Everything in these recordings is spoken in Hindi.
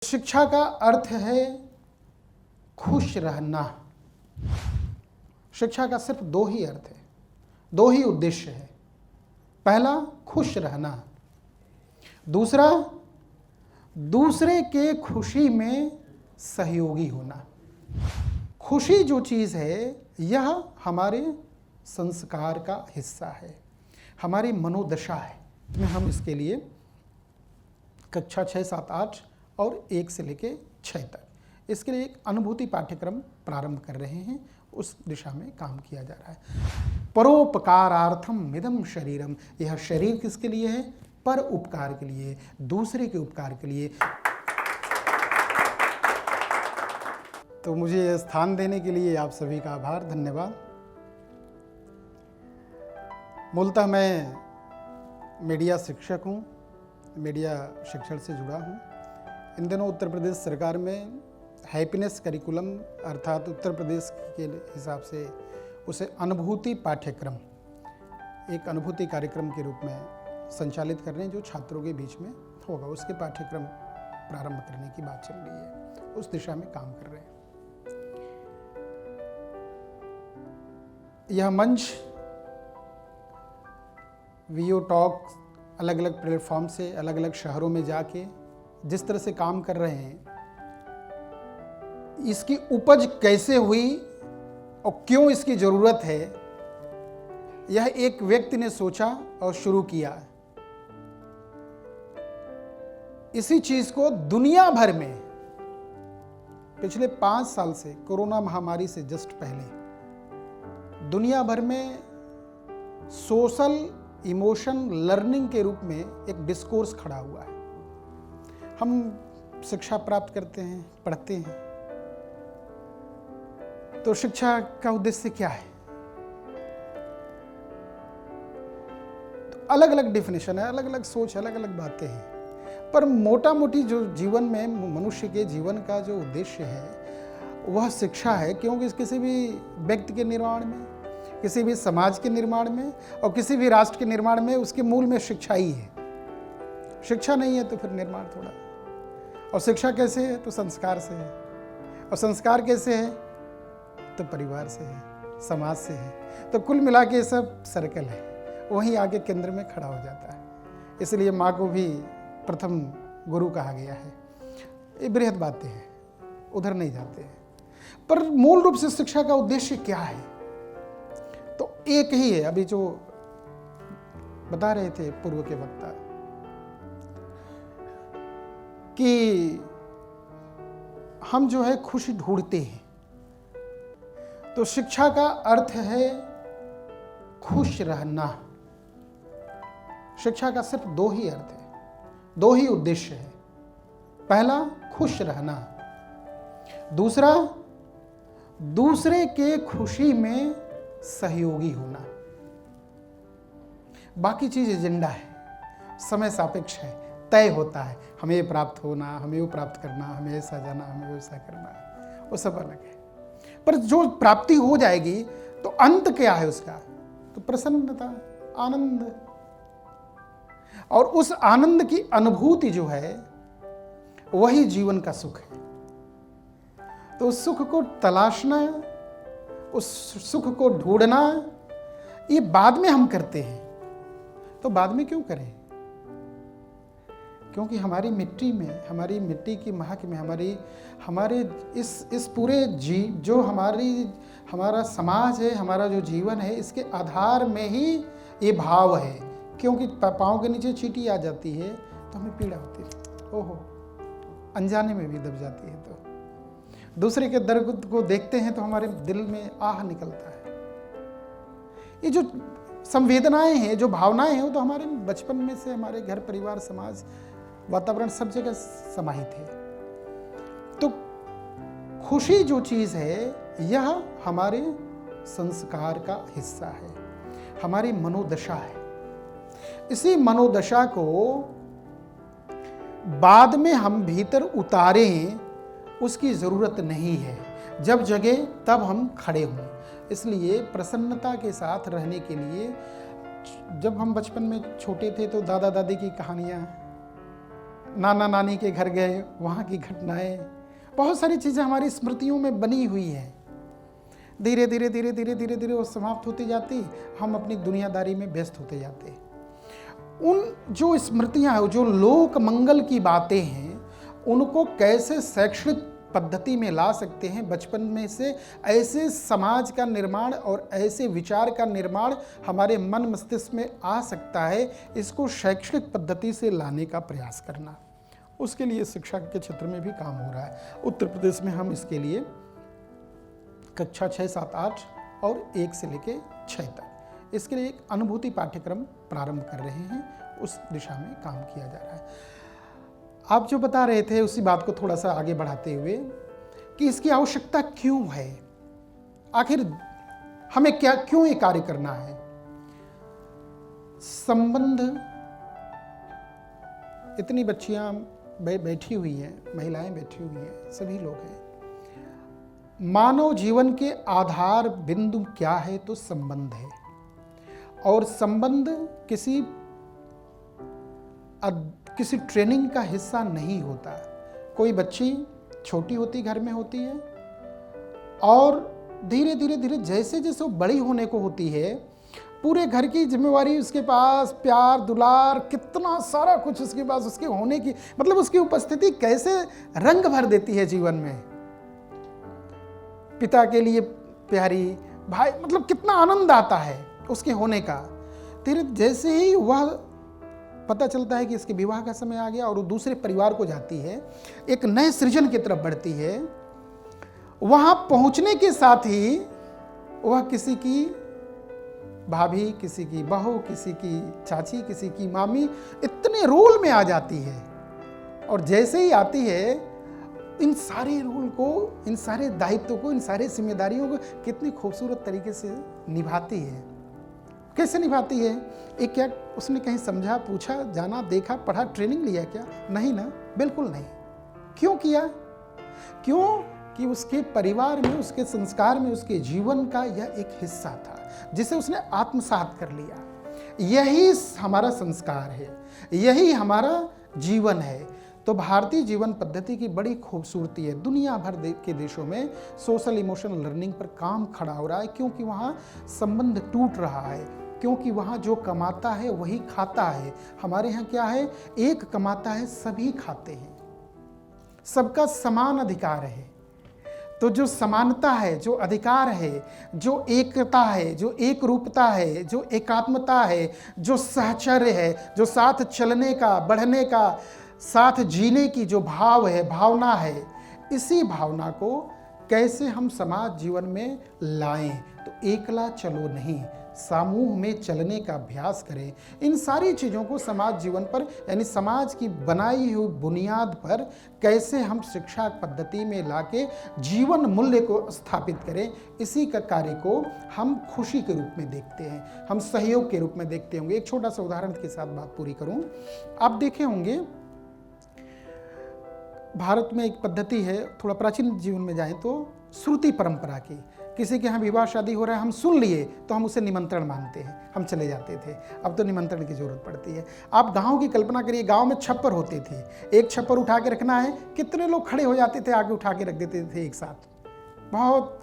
शिक्षा का अर्थ है खुश रहना। शिक्षा का सिर्फ दो ही अर्थ है, दो ही उद्देश्य है। पहला खुश रहना, दूसरा दूसरे के खुशी में सहयोगी होना। खुशी जो चीज़ है यह हमारे संस्कार का हिस्सा है, हमारी मनोदशा है। हम इसके लिए कक्षा 6, 7, 8 और 1 से लेके 6 तक इसके लिए एक अनुभूति पाठ्यक्रम प्रारंभ कर रहे हैं। उस दिशा में काम किया जा रहा है। परोपकारार्थम इदं शरीरम, यह शरीर किसके लिए है? पर उपकार के लिए, दूसरे के उपकार के लिए। तो मुझे यह स्थान देने के लिए आप सभी का आभार, धन्यवाद। मूलतः मैं मीडिया शिक्षक हूँ, मीडिया शिक्षण से जुड़ा हूँ। इन दिनों उत्तर प्रदेश सरकार में हैप्पीनेस करिकुलम अर्थात उत्तर प्रदेश के हिसाब से उसे अनुभूति पाठ्यक्रम एक अनुभूति कार्यक्रम के रूप में संचालित कर रहे हैं, जो छात्रों के बीच में होगा। उसके पाठ्यक्रम प्रारंभ करने की बात चल रही है, उस दिशा में काम कर रहे हैं। यह मंच वीओ टॉक अलग अलग प्लेटफॉर्म से अलग अलग शहरों में जाके जिस तरह से काम कर रहे हैं, इसकी उपज कैसे हुई और क्यों इसकी ज़रूरत है, यह एक व्यक्ति ने सोचा और शुरू किया। इसी चीज़ को दुनिया भर में पिछले 5 साल से, कोरोना महामारी से जस्ट पहले, दुनिया भर में सोशल इमोशन लर्निंग के रूप में एक डिस्कोर्स खड़ा हुआ है। हम शिक्षा प्राप्त करते हैं, पढ़ते हैं, तो शिक्षा का उद्देश्य क्या है? तो अलग अलग डेफिनेशन है, अलग अलग सोच, अलग अलग बातें हैं, पर मोटा मोटी जो जीवन में मनुष्य के जीवन का जो उद्देश्य है वह शिक्षा है। क्योंकि किसी भी व्यक्ति के निर्माण में, किसी भी समाज के निर्माण में और किसी भी राष्ट्र के निर्माण में उसके मूल में शिक्षा ही है। शिक्षा नहीं है तो फिर निर्माण थोड़ा। और शिक्षा कैसे है? तो संस्कार से है। और संस्कार कैसे है? तो परिवार से है, समाज से है। तो कुल मिला के सब सर्कल है, वहीं आगे केंद्र में खड़ा हो जाता है। इसलिए माँ को भी प्रथम गुरु कहा गया है। ये बृहद बातें हैं, उधर नहीं जाते हैं। पर मूल रूप से शिक्षा का उद्देश्य क्या है? तो एक ही है, अभी जो बता रहे थे पूर्व के वक्ता, कि हम जो है खुशी ढूंढते हैं। तो शिक्षा का अर्थ है खुश रहना। शिक्षा का सिर्फ दो ही अर्थ है, दो ही उद्देश्य है। पहला खुश रहना, दूसरा दूसरे के खुशी में सहयोगी होना। बाकी चीज एजेंडा है, समय सापेक्ष है, तय होता है। हमें ये प्राप्त होना, हमें वो प्राप्त करना, हमें ऐसा जाना, हमें वैसा करना, वो सब अलग है। पर जो प्राप्ति हो जाएगी तो अंत क्या है उसका? तो प्रसन्नता, आनंद। और उस आनंद की अनुभूति जो है वही जीवन का सुख है। तो उस सुख को तलाशना, उस सुख को ढूंढना, ये बाद में हम करते हैं। तो बाद में क्यों करें? क्योंकि हमारी मिट्टी में, हमारी मिट्टी की महक में, हमारे इस पूरे जो हमारा समाज है, हमारा जो जीवन है, इसके आधार में ही ये भाव है। क्योंकि पाँव के नीचे चींटी आ जाती है तो हमें पीड़ा होती है, ओहो, अनजाने में भी दब जाती है। तो दूसरे के दर्द को देखते हैं तो हमारे दिल में आह निकलता है। ये जो संवेदनाएं हैं, जो भावनाएं हैं, वो तो हमारे बचपन में से हमारे घर, परिवार, समाज, वातावरण सब जगह समाहित है। तो खुशी जो चीज़ है यह हमारे संस्कार का हिस्सा है, हमारी मनोदशा है। इसी मनोदशा को बाद में हम भीतर उतारें, उसकी ज़रूरत नहीं है। जब जगे तब हम खड़े हों। इसलिए प्रसन्नता के साथ रहने के लिए, जब हम बचपन में छोटे थे तो दादा दादी की कहानियाँ नाना नानी के घर गए, वहाँ की घटनाएं, बहुत सारी चीज़ें हमारी स्मृतियों में बनी हुई हैं। धीरे धीरे धीरे धीरे धीरे धीरे वो समाप्त होती जाती, हम अपनी दुनियादारी में व्यस्त होते जाते। उन जो स्मृतियाँ हैं, जो लोक मंगल की बातें हैं, उनको कैसे शैक्षणिक पद्धति में ला सकते हैं, बचपन में से ऐसे समाज का निर्माण और ऐसे विचार का निर्माण हमारे मन मस्तिष्क में आ सकता है, इसको शैक्षणिक पद्धति से लाने का प्रयास करना। उसके लिए शिक्षा के क्षेत्र में भी काम हो रहा है। उत्तर प्रदेश में हम इसके लिए कक्षा 6, 7, 8 और 1 से लेके 6 तक इसके लिए एक अनुभूति पाठ्यक्रम प्रारंभ कर रहे हैं। उस दिशा में काम किया जा रहा है। आप जो बता रहे थे उसी बात को थोड़ा सा आगे बढ़ाते हुए कि इसकी आवश्यकता क्यों है, आखिर हमें क्या क्यों ये कार्य करना है। संबंध, इतनी बच्चियां बैठी हुई हैं, महिलाएं बैठी हुई हैं, सभी लोग हैं। मानव जीवन के आधार बिंदु क्या है तो संबंध है, और संबंध किसी ट्रेनिंग का हिस्सा नहीं होता। कोई बच्ची छोटी होती घर में होती है और धीरे धीरे धीरे जैसे जैसे वो बड़ी होने को होती है, पूरे घर की जिम्मेवारी उसके पास, प्यार दुलार, कितना सारा कुछ उसके पास, उसके होने की मतलब उसकी उपस्थिति कैसे रंग भर देती है जीवन में। पिता के लिए प्यारी, भाई, मतलब कितना आनंद आता है उसके होने का। धीरे जैसे ही वह पता चलता है कि इसके विवाह का समय आ गया और वो दूसरे परिवार को जाती है, एक नए सृजन की तरफ बढ़ती है, वहां पहुंचने के साथ ही वह किसी की भाभी, किसी की बहू, किसी की चाची, किसी की मामी, इतने रोल में आ जाती है। और जैसे ही आती है, इन सारे रोल को, इन सारे दायित्व को, इन सारे जिम्मेदारियों को कितनी खूबसूरत तरीके से निभाती है। कैसे निभाती है? एक क्या उसने कहीं समझा, पूछा, जाना, देखा, पढ़ा, ट्रेनिंग लिया क्या? नहीं ना, बिल्कुल नहीं। क्यों किया? क्यों कि उसके परिवार में, उसके संस्कार में, उसके जीवन का यह एक हिस्सा था जिसे उसने आत्मसात कर लिया। यही हमारा संस्कार है, यही हमारा जीवन है। तो भारतीय जीवन पद्धति की बड़ी खूबसूरती है। दुनिया भर के देशों में सोशल इमोशनल लर्निंग पर काम खड़ा हो रहा है, क्योंकि वहाँ संबंध टूट रहा है, क्योंकि वहाँ जो कमाता है वही खाता है। हमारे यहाँ क्या है? एक कमाता है, सभी खाते हैं, सबका समान अधिकार है। तो जो समानता है, जो अधिकार है, जो एकता है, जो एक रूपता है, जो एकात्मता है, जो सहचर्य है, जो साथ चलने का, बढ़ने का, साथ जीने की जो भाव है, भावना है, इसी भावना को कैसे हम समाज जीवन में लाएं? तो एकला चलो नहीं, समूह में चलने का अभ्यास करें। इन सारी चीज़ों को समाज जीवन पर, यानी समाज की बनाई हुई बुनियाद पर कैसे हम शिक्षा पद्धति में लाके जीवन मूल्य को स्थापित करें, इसी का कार्य को हम खुशी के रूप में देखते हैं, हम सहयोग के रूप में देखते होंगे। एक छोटा सा उदाहरण के साथ बात पूरी करूं। आप देखे होंगे भारत में एक पद्धति है, थोड़ा प्राचीन जीवन में जाएं तो श्रुति परंपरा की। किसी के यहाँ विवाह शादी हो रहा है, हम सुन लिए तो हम उसे निमंत्रण मानते हैं, हम चले जाते थे। अब तो निमंत्रण की जरूरत पड़ती है। आप गांव की कल्पना करिए, गांव में छप्पर होते थे, एक छप्पर उठा के रखना है, कितने लोग खड़े हो जाते थे, आगे उठा के रख देते थे, एक साथ बहुत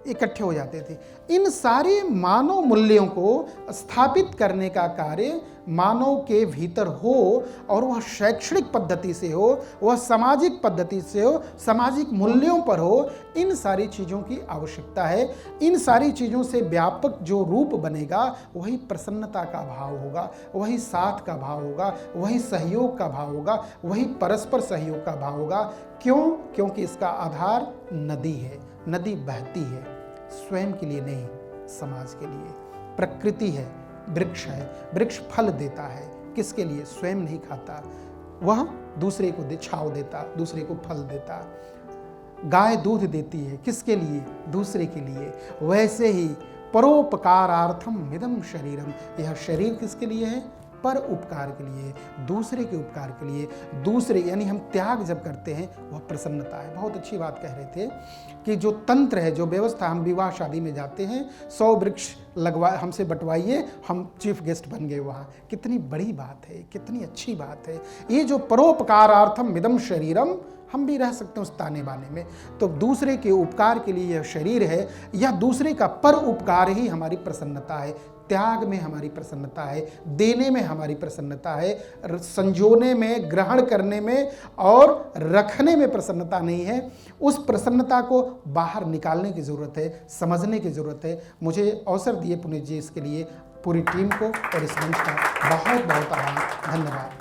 इकट्ठे हो जाते थे। इन सारे मानव मूल्यों को स्थापित करने का कार्य मानव के भीतर हो, और वह शैक्षणिक पद्धति से हो, वह सामाजिक पद्धति से हो, सामाजिक मूल्यों पर हो। इन सारी चीज़ों की आवश्यकता है। इन सारी चीज़ों से व्यापक जो रूप बनेगा वही प्रसन्नता का भाव होगा, वही साथ का भाव होगा, वही सहयोग का भाव होगा, वही परस्पर सहयोग का भाव होगा। क्यों? क्योंकि इसका आधार नदी है। नदी बहती है, स्वयं के लिए नहीं, समाज के लिए। प्रकृति है, वृक्ष है, वृक्ष फल देता है, किसके लिए? स्वयं नहीं खाता, वह दूसरे को छांव देता, दूसरे को फल देता। गाय दूध देती है, किसके लिए? दूसरे के लिए। वैसे ही परोपकारार्थम मिदम शरीरम, यह शरीर किसके लिए है? पर उपकार के लिए, दूसरे के उपकार के लिए, दूसरे यानी हम त्याग जब करते हैं वह प्रसन्नता है। बहुत अच्छी बात कह रहे थे कि जो तंत्र है, जो व्यवस्था, हम विवाह शादी में जाते हैं, 100 वृक्ष लगवा हमसे बंटवाइए, हम चीफ गेस्ट बन गए वहाँ। कितनी बड़ी बात है, कितनी अच्छी बात है। ये जो परोपकारार्थम इदम शरीरम, हम भी रह सकते हैं उस ताने बाने में। तो दूसरे के उपकार के लिए यह शरीर है, या दूसरे का पर उपकार ही हमारी प्रसन्नता है। त्याग में हमारी प्रसन्नता है, देने में हमारी प्रसन्नता है, संजोने में, ग्रहण करने में और रखने में प्रसन्नता नहीं है। उस प्रसन्नता को बाहर निकालने की ज़रूरत है, समझने की ज़रूरत है। मुझे अवसर दिए पुनीत जी, इसके लिए पूरी टीम को और इस मंच का बहुत बहुत आभार, धन्यवाद।